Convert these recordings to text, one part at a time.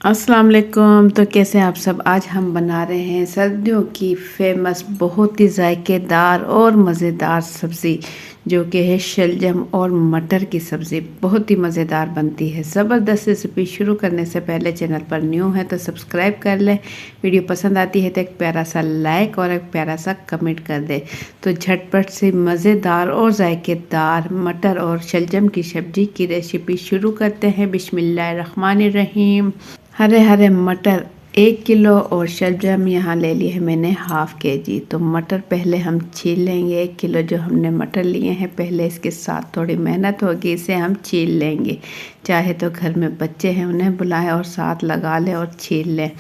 अस्सलाम वालेकुम। तो कैसे हैं आप सब। आज हम बना रहे हैं सर्दियों की फेमस बहुत ही जायकेदार और मज़ेदार सब्ज़ी जो कि है शलजम और मटर की सब्ज़ी। बहुत ही मज़ेदार बनती है। ज़बरदस्त रेसिपी शुरू करने से पहले चैनल पर न्यू है तो सब्सक्राइब कर लें। वीडियो पसंद आती है तो एक प्यारा सा लाइक और एक प्यारा सा कमेंट कर दें। तो झटपट से मज़ेदार और जायकेदार मटर और शलजम की सब्ज़ी की रेसिपी शुरू करते हैं। बिस्मिल्लाहिर्रहमानिर्रहीम। हरे हरे मटर 1 किलो और शलजम यहाँ ले लिए है मैंने ½ kg। तो मटर पहले हम छील लेंगे। 1 किलो जो हमने मटर लिए हैं पहले इसके साथ थोड़ी मेहनत होगी, इसे हम छील लेंगे। चाहे तो घर में बच्चे हैं उन्हें बुलाएं और साथ लगा लें और छील लें।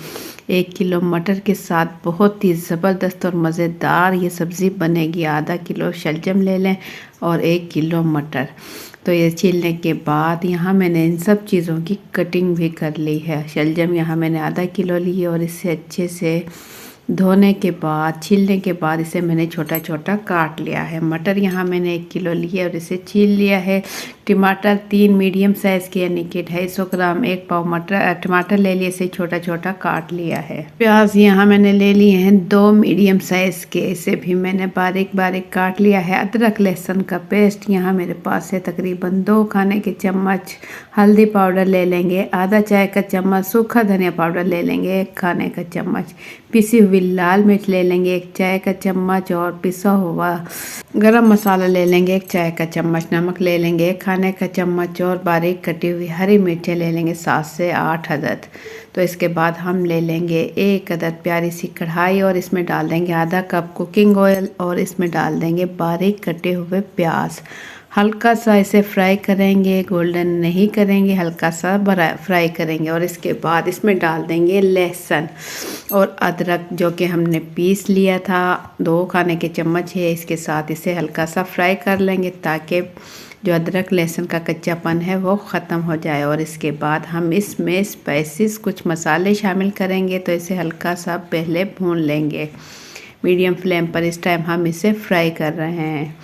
1 किलो मटर के साथ बहुत ही ज़बरदस्त और मज़ेदार ये सब्ज़ी बनेगी। ½ किलो शलजम ले लें और 1 किलो मटर। तो ये छीलने के बाद यहाँ मैंने इन सब चीज़ों की कटिंग भी कर ली है। शलजम यहाँ मैंने ½ किलो ली और इसे अच्छे से धोने के बाद छीलने के बाद इसे मैंने छोटा छोटा काट लिया है। मटर यहाँ मैंने 1 किलो लिए और इसे छील लिया है। टमाटर 3 मीडियम साइज़ के यानी कि 250 ग्राम 1 पाव टमाटर ले लिए, इसे छोटा छोटा काट लिया है। प्याज यहाँ मैंने ले लिए हैं 2 मीडियम साइज़ के, इसे भी मैंने बारीक बारीक काट लिया है। अदरक लहसुन का पेस्ट यहाँ मेरे पास है तकरीबन 2 खाने के चम्मच। हल्दी पाउडर ले लेंगे ½ चाय का चम्मच। सूखा धनिया पाउडर ले लेंगे 1 खाने का चम्मच। पिसी हुई लाल मिर्च ले लेंगे 1 चाय का चम्मच और पिसा हुआ गरम मसाला ले लेंगे 1 चाय का चम्मच। नमक ले लेंगे 1 खाने का चम्मच और बारीक कटी हुई हरी मिर्चें ले लेंगे 7 से 8 अदद। तो इसके बाद हम ले लेंगे 1 अदद प्यारी सी कढ़ाई और इसमें डाल देंगे ½ कप कुकिंग ऑयल और इसमें डाल देंगे बारीक कटे हुए प्याज। हल्का सा इसे फ्राई करेंगे, गोल्डन नहीं करेंगे, हल्का सा फ्राई करेंगे। और इसके बाद इसमें डाल देंगे लहसुन और अदरक जो कि हमने पीस लिया था 2 खाने के चम्मच है। इसके साथ इसे हल्का सा फ्राई कर लेंगे ताकि जो अदरक लहसुन का कच्चापन है वो ख़त्म हो जाए। और इसके बाद हम इसमें स्पाइसेस कुछ मसाले शामिल करेंगे। तो इसे हल्का सा पहले भून लेंगे मीडियम फ्लेम पर। इस टाइम हम इसे फ्राई कर रहे हैं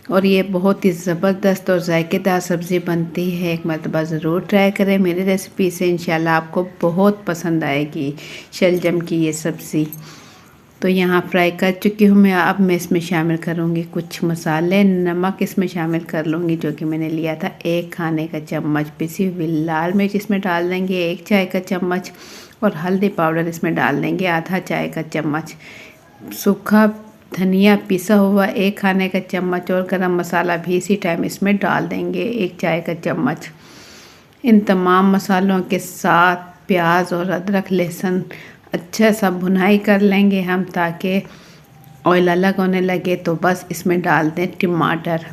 और ये बहुत ही ज़बरदस्त और जायकेदार सब्ज़ी बनती है। एक मरतबा ज़रूर ट्राई करें मेरी रेसिपी से, इंशाल्लाह आपको बहुत पसंद आएगी शलजम की ये सब्ज़ी। तो यहाँ फ्राई कर चुकी हूँ मैं। अब मैं इसमें शामिल करूँगी कुछ मसाले। नमक इसमें शामिल कर लूँगी जो कि मैंने लिया था 1 खाने का चम्मच। पिसी हुई लाल मिर्च इसमें डाल देंगे 1 चाय का चम्मच और हल्दी पाउडर इसमें डाल देंगे ½ चाय का चम्मच। सूखा धनिया पिसा हुआ 1 खाने का चम्मच और गरम मसाला भी इसी टाइम इसमें डाल देंगे 1 चाय का चम्मच। इन तमाम मसालों के साथ प्याज और अदरक लहसुन अच्छा सा भुनाई कर लेंगे हम ताकि ऑयल अलग होने लगे। तो बस इसमें डाल दें टमाटर।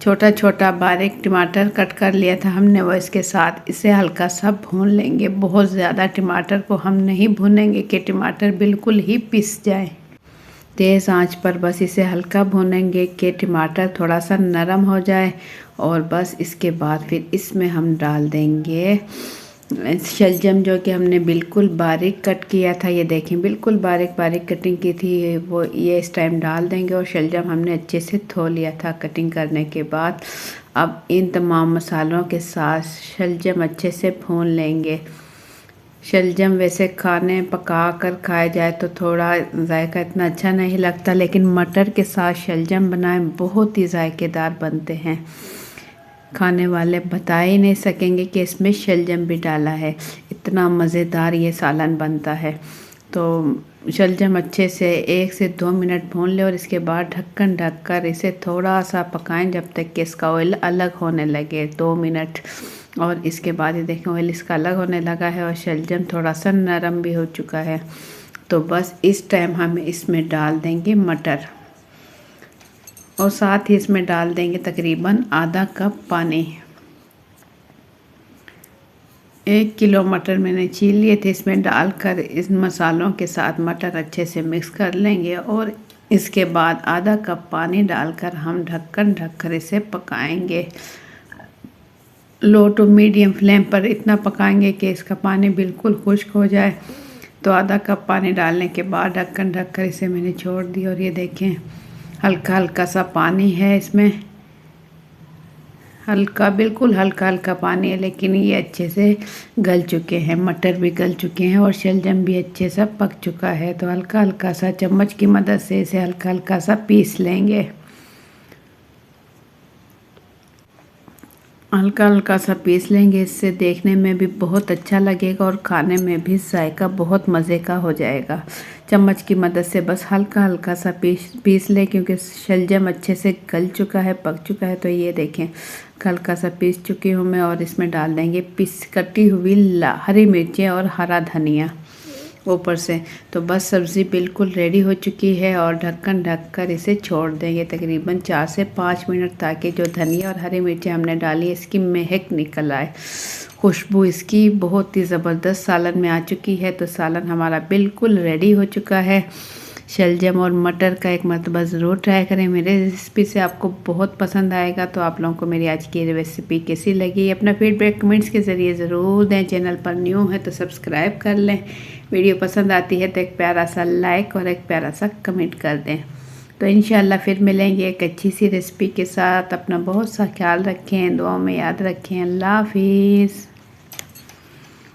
छोटा छोटा बारीक टमाटर कट कर लिया था हमने वो इसके साथ इसे हल्का सा भून लेंगे। बहुत ज़्यादा टमाटर को हम नहीं भूनेंगे कि टमाटर बिल्कुल ही पिस जाए। तेज़ आंच पर बस इसे हल्का भूनेंगे कि टमाटर थोड़ा सा नरम हो जाए। और बस इसके बाद फिर इसमें हम डाल देंगे शलजम जो कि हमने बिल्कुल बारीक कट किया था। ये देखें बिल्कुल बारीक बारीक कटिंग की थी वो, ये इस टाइम डाल देंगे। और शलजम हमने अच्छे से धो लिया था कटिंग करने के बाद। अब इन तमाम मसालों के साथ शलजम अच्छे से भून लेंगे। शलजम वैसे खाने पका कर खाया जाए तो थोड़ा जायका इतना अच्छा नहीं लगता, लेकिन मटर के साथ शलजम बनाएं बहुत ही जायकेदार बनते हैं। खाने वाले बता ही नहीं सकेंगे कि इसमें शलजम भी डाला है। इतना मज़ेदार ये सालन बनता है। तो शलजम अच्छे से 1 से 2 मिनट भून ले और इसके बाद ढक्कन ढक कर इसे थोड़ा सा पकाएं जब तक कि इसका ऑयल अलग होने लगे 2 मिनट। और इसके बाद ये देखें ऑयल इसका अलग होने लगा है और शलजम थोड़ा सा नरम भी हो चुका है। तो बस इस टाइम हम इसमें डाल देंगे मटर और साथ ही इसमें डाल देंगे तकरीबन ½ कप पानी। 1 किलो मटर मैंने छील लिए थे, इसमें डालकर इस मसालों के साथ मटर अच्छे से मिक्स कर लेंगे। और इसके बाद ½ कप पानी डालकर हम ढक्कन ढककर इसे पकाएंगे। लो टू मीडियम फ्लेम पर इतना पकाएंगे कि इसका पानी बिल्कुल खुश्क हो जाए। तो ½ कप पानी डालने के बाद ढक्कन ढककर इसे मैंने छोड़ दी और ये देखें हल्का हल्का सा पानी है इसमें। हल्का, बिल्कुल हल्का हल्का पानी है, लेकिन ये अच्छे से गल चुके हैं। मटर भी गल चुके हैं और शलजम भी अच्छे से पक चुका है। तो हल्का हल्का सा चम्मच की मदद से इसे हल्का हल्का सा पीस लेंगे। हल्का हल्का सा पीस लेंगे, इससे देखने में भी बहुत अच्छा लगेगा और खाने में भी जायका बहुत मज़े का हो जाएगा। चम्मच की मदद से बस हल्का हल्का सा पीस लें, क्योंकि शलजम अच्छे से गल चुका है, पक चुका है। तो ये देखें, हल्का सा पीस चुकी हूँ मैं। और इसमें डाल देंगे कटी हुई हरी मिर्चें और हरा धनिया ऊपर से। तो बस सब्ज़ी बिल्कुल रेडी हो चुकी है और ढक्कन ढककर इसे छोड़ देंगे तकरीबन 4 से 5 मिनट, ताकि जो धनिया और हरी मिर्चें हमने डाली इसकी महक निकल आए। खुशबू इसकी बहुत ही ज़बरदस्त सालन में आ चुकी है। तो सालन हमारा बिल्कुल रेडी हो चुका है। शलजम और मटर का एक मरतबा ज़रूर ट्राई करें। मेरे रेसिपी से आपको बहुत पसंद आएगा। तो आप लोगों को मेरी आज की रेसिपी कैसी लगी, अपना फीडबैक कमेंट्स के ज़रिए ज़रूर दें। चैनल पर न्यू है तो सब्सक्राइब कर लें। वीडियो पसंद आती है तो एक प्यारा सा लाइक और एक प्यारा सा कमेंट कर दें। तो इंशाल्लाह फिर मिलेंगे एक अच्छी सी रेसिपी के साथ। अपना बहुत सा ख्याल रखें, दुआ में याद रखें। अल्लाह हाफिज़।